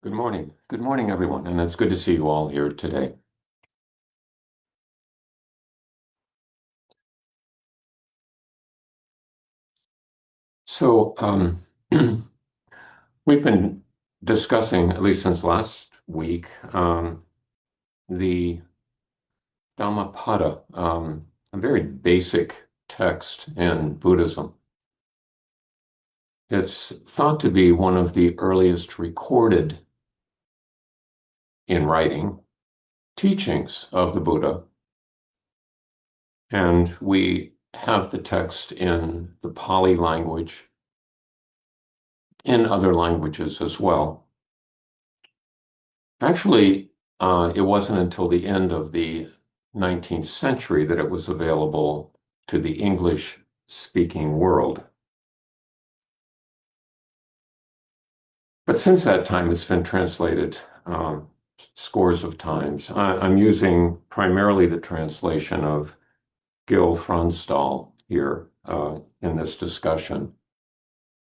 Good morning. Good morning, everyone, and it's good to see you all here today. So, we've been discussing, at least since last week, the Dhammapada, a very basic text in Buddhism. It's thought to be one of the earliest recorded in writing teachings of the Buddha, and we have the text in the Pali language, in other languages as well. Actually, it wasn't until the end of the 19th century that it was available to the English-speaking world. But since that time, it's been translated scores of times. I'm using primarily the translation of Gil Fronsdal here in this discussion,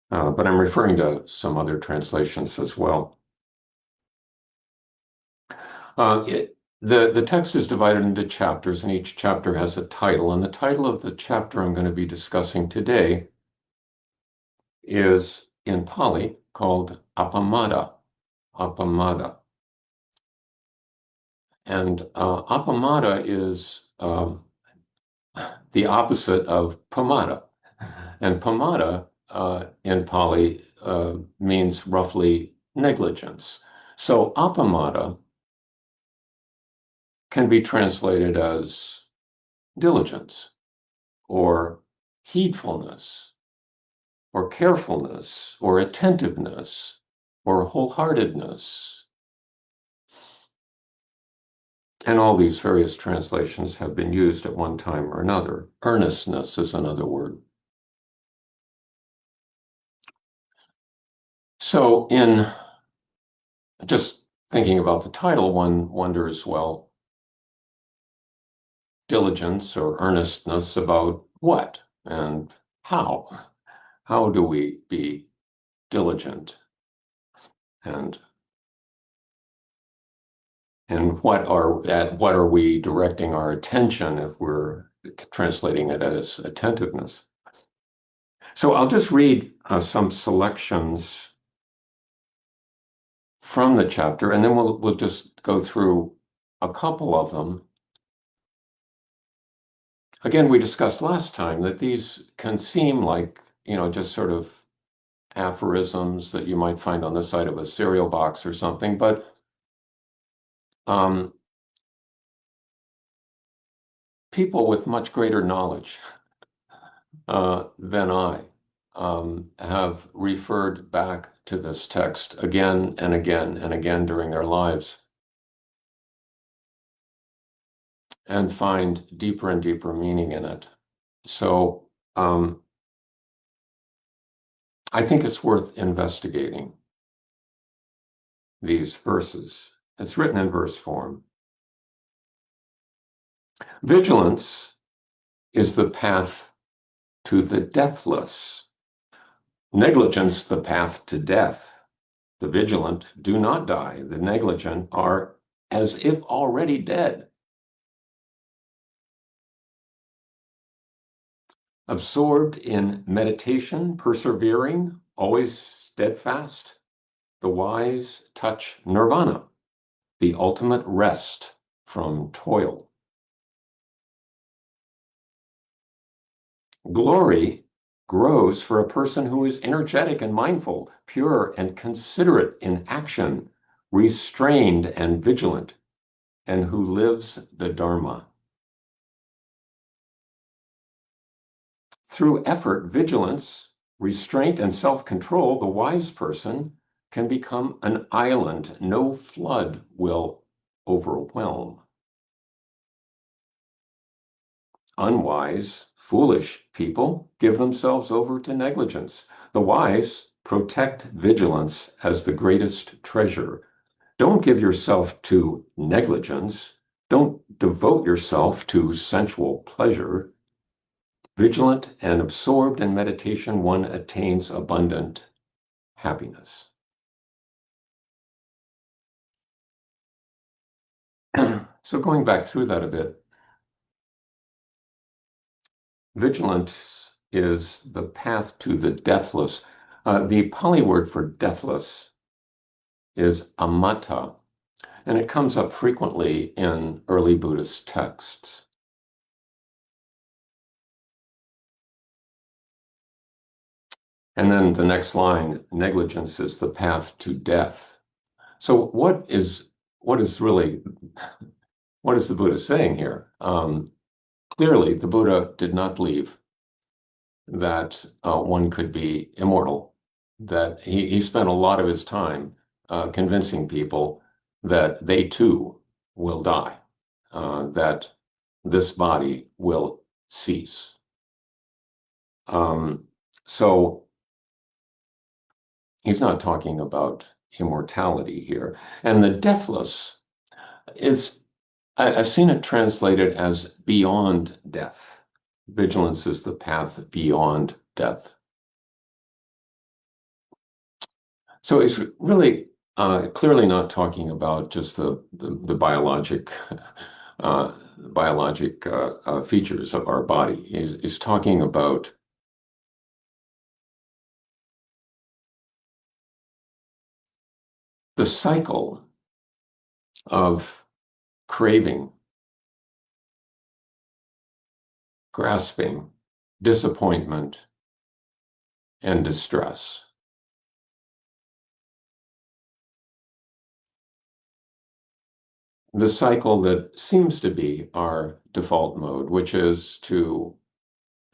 but I'm referring to some other translations as well. The text is divided into chapters, and each chapter has a title. And the title of the chapter I'm going to be discussing today is in Pali called Appamada. Appamada. And Appamada is the opposite of pamada. And pamada in Pali means roughly negligence. So Appamada can be translated as diligence or heedfulness or carefulness or attentiveness or wholeheartedness. And all these various translations have been used at one time or another. Earnestness is another word. So in just thinking about the title, one wonders, well, diligence or earnestness about what and how? How do we be diligent? And what are we directing our attention if we're translating it as attentiveness? So I'll just read some selections from the chapter, and then we'll just go through a couple of them. Again, we discussed last time that these can seem like, just sort of aphorisms that you might find on the side of a cereal box or something, but people with much greater knowledge than I have referred back to this text again and again and again during their lives and find deeper and deeper meaning in it. So I think it's worth investigating these verses. It's written in verse form. Vigilance is the path to the deathless. Negligence, the path to death. The vigilant do not die. The negligent are as if already dead. Absorbed in meditation, persevering, always steadfast, the wise touch nirvana, the ultimate rest from toil. Glory grows for a person who is energetic and mindful, pure and considerate in action, restrained and vigilant, and who lives the Dharma. Through effort, vigilance, restraint, and self-control, the wise person can become an island no flood will overwhelm. Unwise, foolish people give themselves over to negligence. The wise protect vigilance as the greatest treasure. Don't give yourself to negligence. Don't devote yourself to sensual pleasure. Vigilant and absorbed in meditation, one attains abundant happiness. So going back through that a bit, vigilance is the path to the deathless. The Pali word for deathless is amatta, and it comes up frequently in early Buddhist texts. And then the next line, negligence is the path to death. So what is really what is the Buddha saying here? Clearly, the Buddha did not believe that one could be immortal. That he spent a lot of his time convincing people that they too will die, that this body will cease. So he's not talking about immortality here. And the deathless is, I've seen it translated as beyond death. Vigilance is the path beyond death. So it's really clearly not talking about just the biologic features of our body. He's talking about the cycle of craving, grasping, disappointment, and distress. The cycle that seems to be our default mode, which is to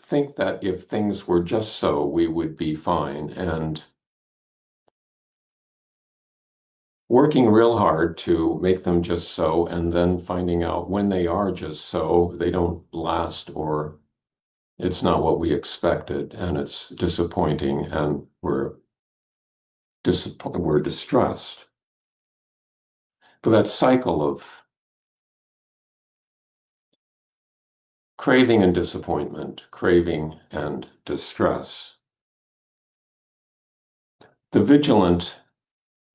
think that if things were just so, we would be fine, and working real hard to make them just so, and then finding out when they are just so, they don't last, or it's not what we expected, and it's disappointing, and we're distressed. But that cycle of craving and disappointment, craving and distress, the vigilant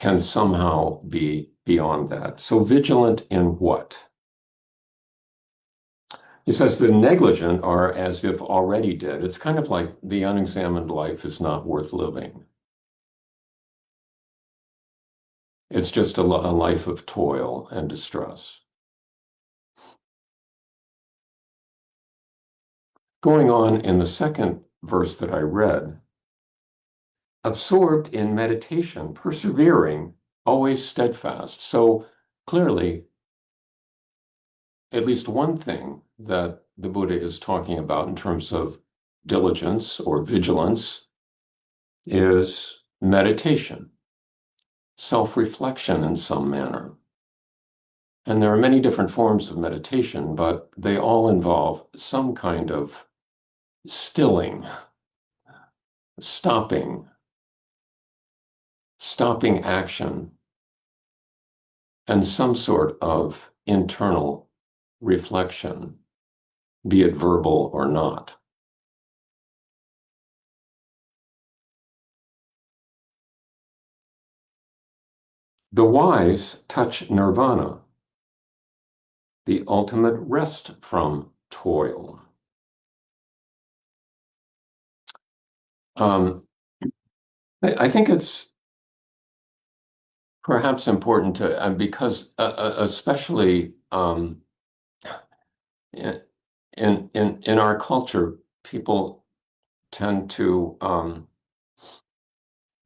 can somehow be beyond that. So vigilant in what? He says the negligent are as if already dead. It's kind of like the unexamined life is not worth living. It's just a life of toil and distress. Going on in the second verse that I read, absorbed in meditation, persevering, always steadfast. So clearly, at least one thing that the Buddha is talking about in terms of diligence or vigilance is meditation, self-reflection in some manner. And there are many different forms of meditation, but they all involve some kind of stilling, stopping action, and some sort of internal reflection, be it verbal or not. The wise touch nirvana, the ultimate rest from toil. I think it's perhaps important to, because especially in, in our culture, people tend to,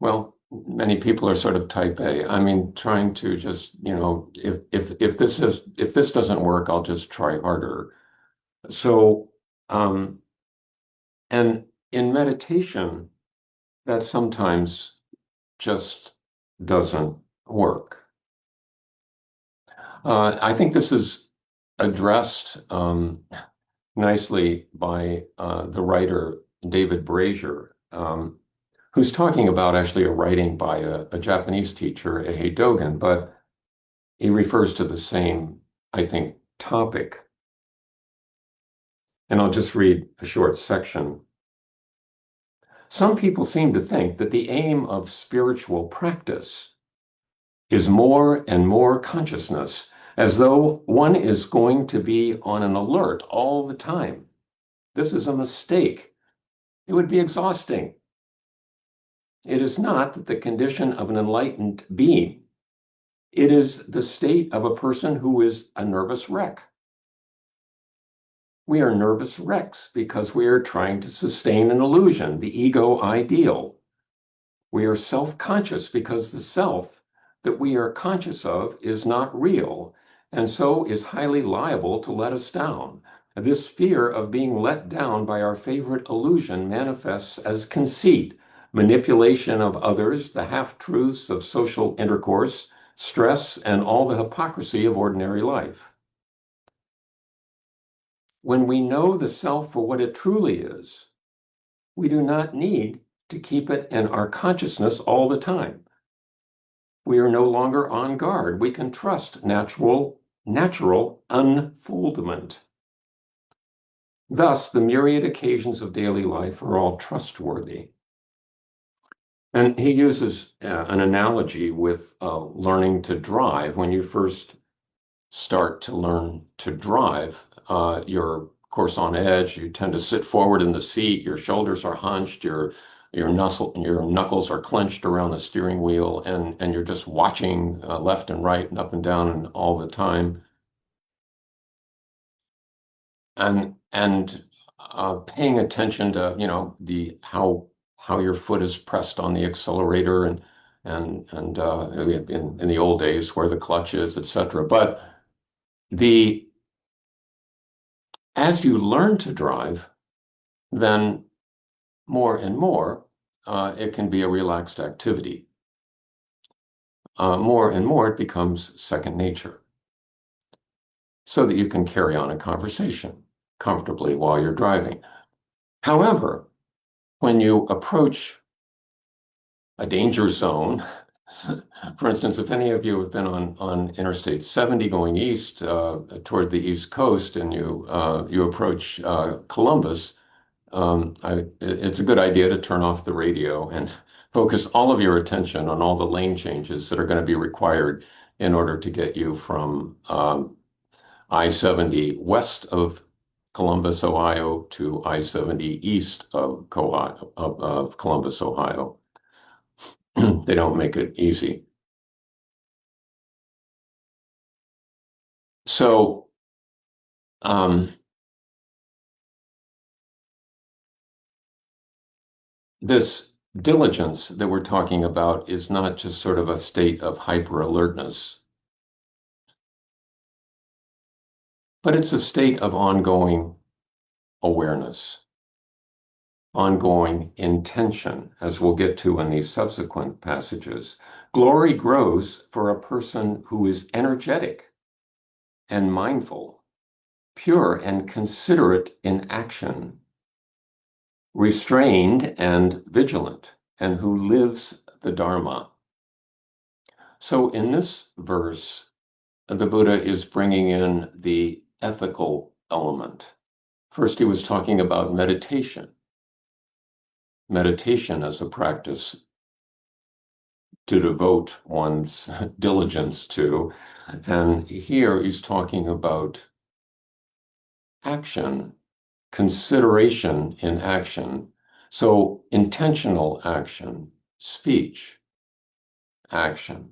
well, many people are sort of type A. I mean, trying to just, if this doesn't work, I'll just try harder. So, and in meditation, that sometimes just doesn't work. I think this is addressed nicely by the writer David Brazier, who's talking about actually a writing by a Japanese teacher, Eihei Dogen, but he refers to the same, I think, topic. And I'll just read a short section. Some people seem to think that the aim of spiritual practice is more and more consciousness, as though one is going to be on an alert all the time. This is a mistake. It would be exhausting. It is not the condition of an enlightened being. It is the state of a person who is a nervous wreck. We are nervous wrecks because we are trying to sustain an illusion, the ego ideal. We are self-conscious because the self that we are conscious of is not real, and so is highly liable to let us down. This fear of being let down by our favorite illusion manifests as conceit, manipulation of others, the half-truths of social intercourse, stress, and all the hypocrisy of ordinary life. When we know the self for what it truly is, we do not need to keep it in our consciousness all the time. We are no longer on guard. We can trust natural unfoldment. Thus, the myriad occasions of daily life are all trustworthy. And he uses an analogy with learning to drive. When you first start to learn to drive, you're, of course, on edge. You tend to sit forward in the seat. Your shoulders are hunched. Your knuckles are clenched around the steering wheel, and you're just watching left and right and up and down and all the time, and paying attention to the how your foot is pressed on the accelerator and in the old days where the clutch is, etc. But the as you learn to drive, then more and more it can be a relaxed activity. More and more it becomes second nature, so that you can carry on a conversation comfortably while you're driving. However, when you approach a danger zone, for instance, if any of you have been on Interstate 70 going east toward the East Coast, and you approach Columbus, it's a good idea to turn off the radio and focus all of your attention on all the lane changes that are going to be required in order to get you from I-70 west of Columbus, Ohio, to I-70 east of Columbus, Ohio. They don't make it easy. So, this diligence that we're talking about is not just sort of a state of hyper alertness, but it's a state of ongoing awareness, ongoing intention, as we'll get to in these subsequent passages. Glory grows for a person who is energetic and mindful, pure and considerate in action, restrained and vigilant, and who lives the Dharma. So in this verse, the Buddha is bringing in the ethical element. First, he was talking about meditation as a practice to devote one's diligence to. And here he's talking about action, consideration in action. So intentional action, speech, action.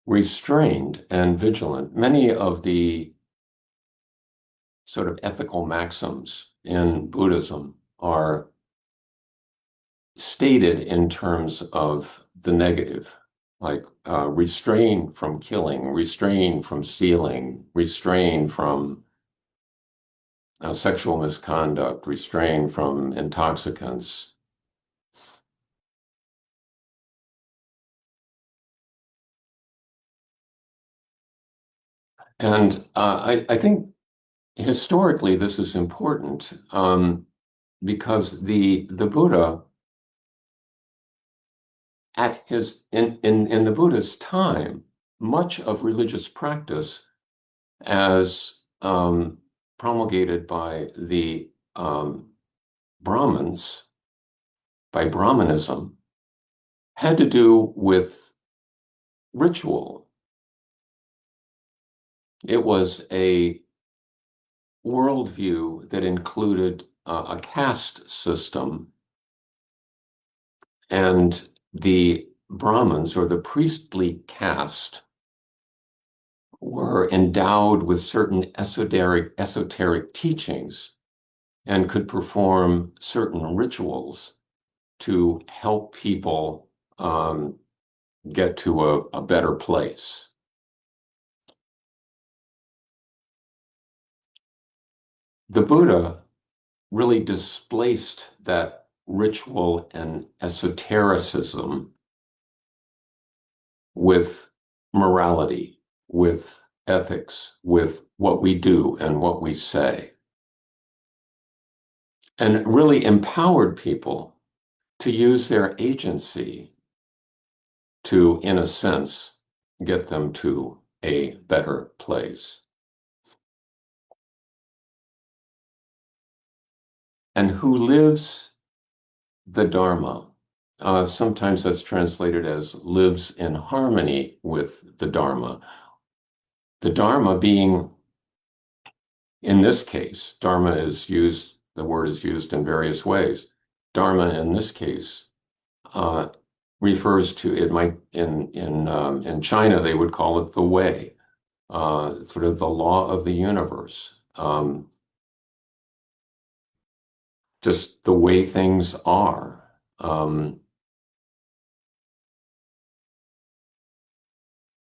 Restrained and vigilant. Many of the sort of ethical maxims in Buddhism are stated in terms of the negative, like restrain from killing, restrain from stealing, restrain from sexual misconduct, restrain from intoxicants. And I think historically this is important because the Buddha in the Buddha's time, much of religious practice as promulgated by the Brahmins, by Brahmanism, had to do with ritual, It was a worldview that included a caste system, and the Brahmins, or the priestly caste, were endowed with certain esoteric teachings and could perform certain rituals to help people get to a better place. The Buddha really displaced that ritual and esotericism with morality, with ethics, with what we do and what we say, and really empowered people to use their agency to, in a sense, get them to a better place. And who lives the Dharma, sometimes that's translated as lives in harmony with the Dharma. The Dharma being, in this case, Dharma is used, the word is used in various ways. Dharma in this case uh, refers to, it might, in China, they would call it the way, sort of the law of the universe, just the way things are.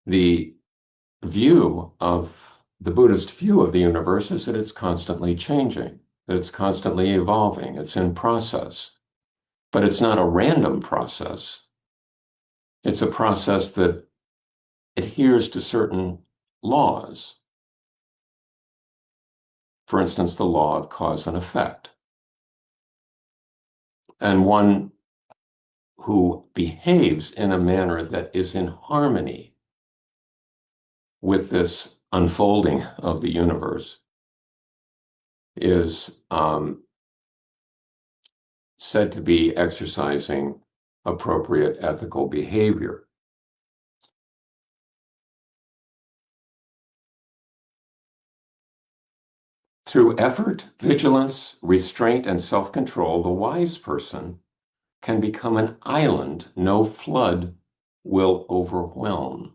The view of the Buddhist view of the universe is that it's constantly changing, that it's constantly evolving, it's in process. But it's not a random process. It's a process that adheres to certain laws. For instance, the law of cause and effect. And one who behaves in a manner that is in harmony with this unfolding of the universe is said to be exercising appropriate ethical behavior. Through effort, vigilance, restraint, and self-control, the wise person can become an island no flood will overwhelm.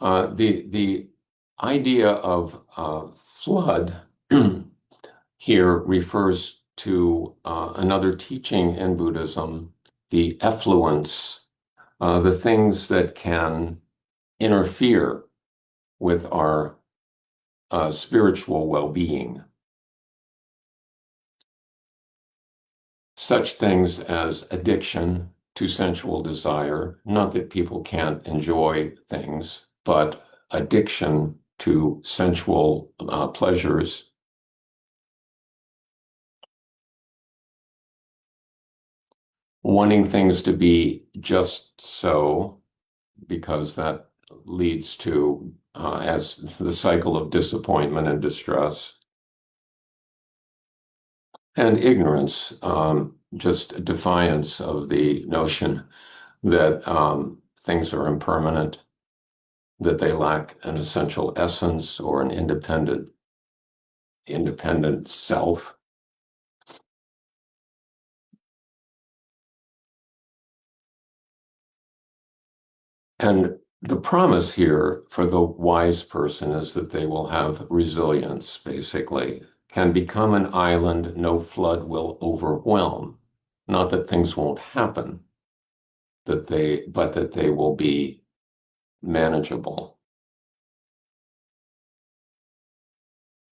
The idea of flood here refers to another teaching in Buddhism, the effluence, the things that can interfere with our spiritual well-being. Such things as addiction to sensual desire, not that people can't enjoy things, but addiction to sensual pleasures, wanting things to be just so, because that leads to, as the cycle of disappointment and distress, and ignorance, just defiance of the notion that things are impermanent, that they lack an essential essence or an independent self. And the promise here for the wise person is that they will have resilience, basically, can become an island no flood will overwhelm. Not that things won't happen, but that they will be manageable.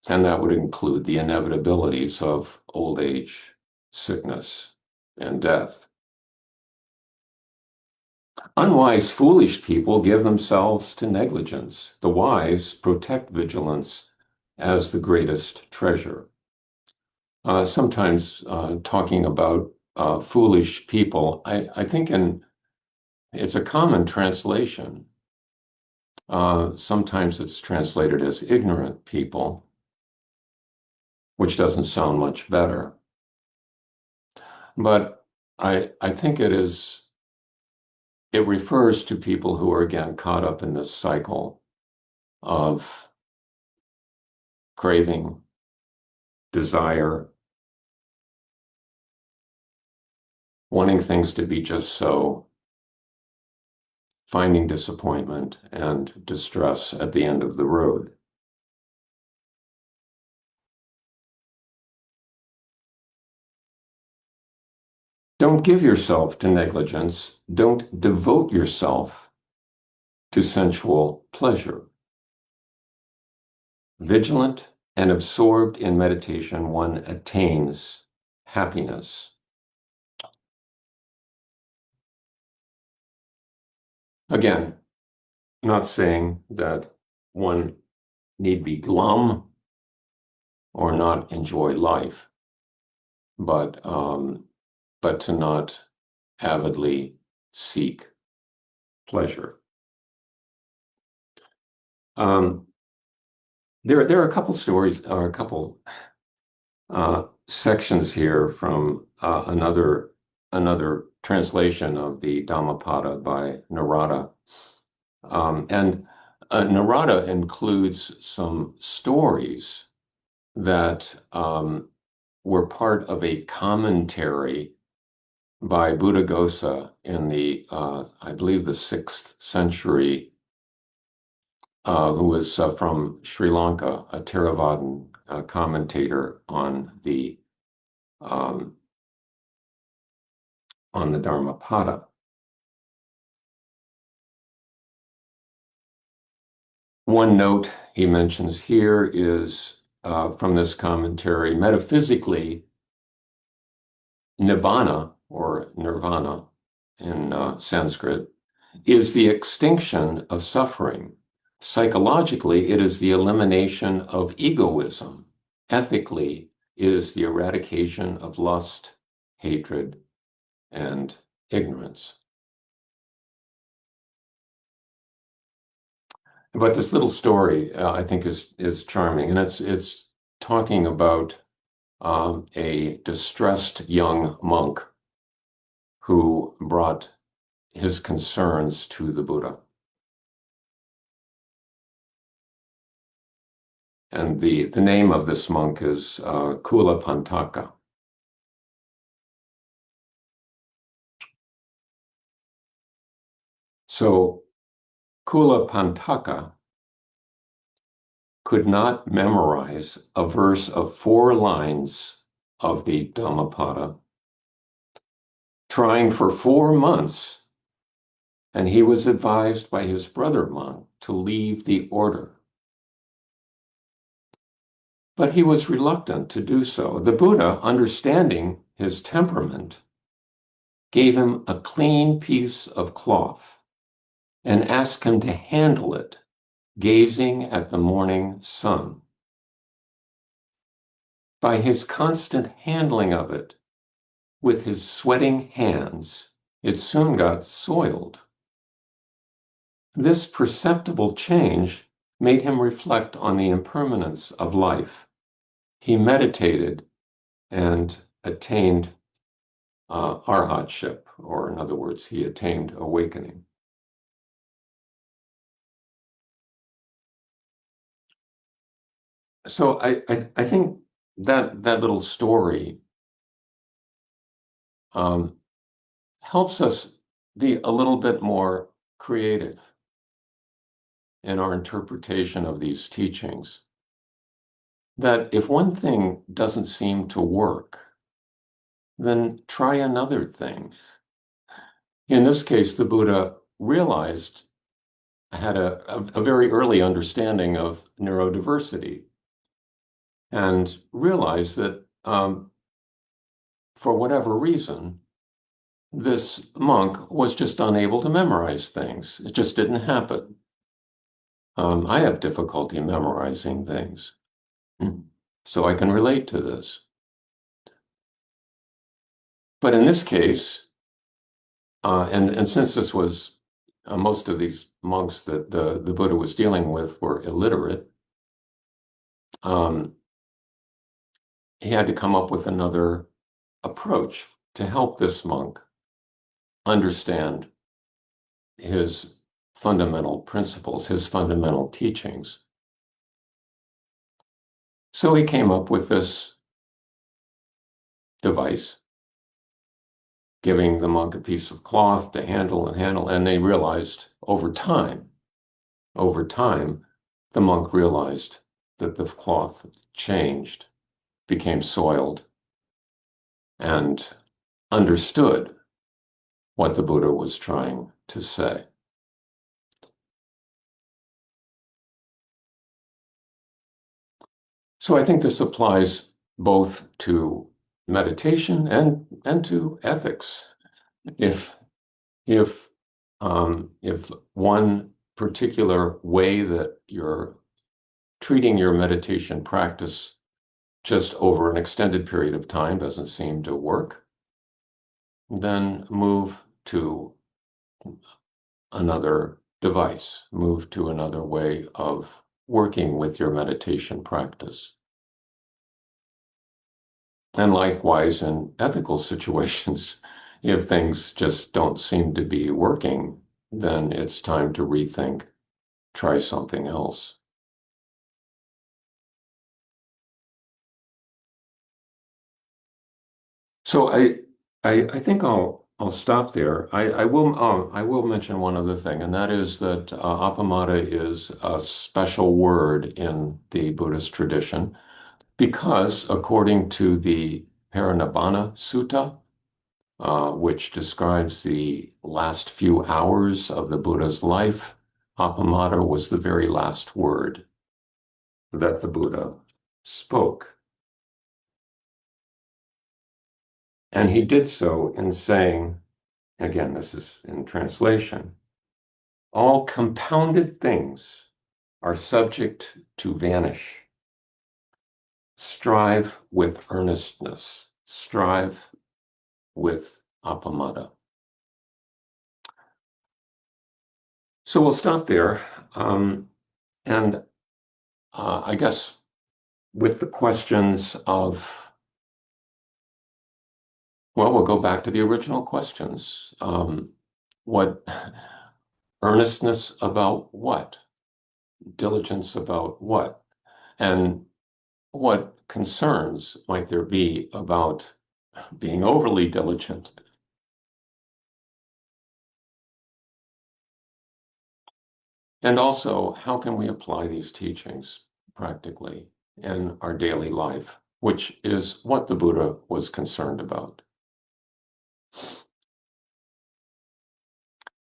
And that would include the inevitabilities of old age, sickness, and death. Unwise, foolish people give themselves to negligence. The wise protect vigilance as the greatest treasure. Sometimes talking about foolish people, I think it's a common translation. Sometimes it's translated as ignorant people, which doesn't sound much better. But I think it is it refers to people who are again caught up in this cycle of craving, desire, wanting things to be just so, finding disappointment and distress at the end of the road. Don't give yourself to negligence. Don't devote yourself to sensual pleasure. Vigilant and absorbed in meditation, one attains happiness. Again, not saying that one need be glum or not enjoy life, but to not avidly seek pleasure. There are a couple stories or a couple sections here from another translation of the Dhammapada by Narada. And Narada includes some stories that were part of a commentary by Buddhaghosa in the, I believe, the 6th century, who was from Sri Lanka, a Theravadan commentator on the Dhammapada. One note he mentions here is from this commentary: metaphysically, nibbana, or nirvana in Sanskrit, is the extinction of suffering. Psychologically, it is the elimination of egoism. Ethically, it is the eradication of lust, hatred, and ignorance. But this little story, I think, is charming, and it's talking about a distressed young monk who brought his concerns to the Buddha. And the name of this monk is Kula Pantaka. So Kula Pantaka could not memorize a verse of 4 lines of the Dhammapada, trying for 4 months, and he was advised by his brother monk to leave the order. But he was reluctant to do so. The Buddha, understanding his temperament, gave him a clean piece of cloth and asked him to handle it, gazing at the morning sun. By his constant handling of it with his sweating hands, it soon got soiled. This perceptible change made him reflect on the impermanence of life. He meditated and attained arhatship, or in other words, he attained awakening. So I think that little story helps us be a little bit more creative in our interpretation of these teachings. That if one thing doesn't seem to work, then try another thing. In this case, the Buddha realized, had a very early understanding of neurodiversity, and realized that for whatever reason, this monk was just unable to memorize things. It just didn't happen. I have difficulty memorizing things, so I can relate to this. But in this case, and since this was most of these monks that the Buddha was dealing with were illiterate, he had to come up with another approach to help this monk understand his fundamental principles, his fundamental teachings. So he came up with this device, giving the monk a piece of cloth to handle, and they realized over time, the monk realized that the cloth changed, became soiled, and understood what the Buddha was trying to say. So I think this applies both to meditation and to ethics. If if if one particular way that you're treating your meditation practice just over an extended period of time doesn't seem to work, then move to another device, move to another way of working with your meditation practice. And likewise, in ethical situations, if things just don't seem to be working, then it's time to rethink, try something else. So I think I'll stop there. I will mention one other thing, and that is that appamada is a special word in the Buddhist tradition because according to the Parinibbana Sutta, which describes the last few hours of the Buddha's life, appamada was the very last word that the Buddha spoke. And he did so in saying, again, this is in translation, all compounded things are subject to vanish. Strive with earnestness. Strive with appamada. So we'll stop there. And I guess with the questions of, well, we'll go back to the original questions. What earnestness about what? Diligence about what? And what concerns might there be about being overly diligent? And also, how can we apply these teachings practically in our daily life, which is what the Buddha was concerned about?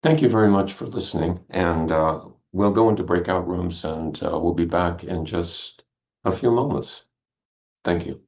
Thank you very much for listening, and we'll go into breakout rooms and we'll be back in just a few moments. Thank you.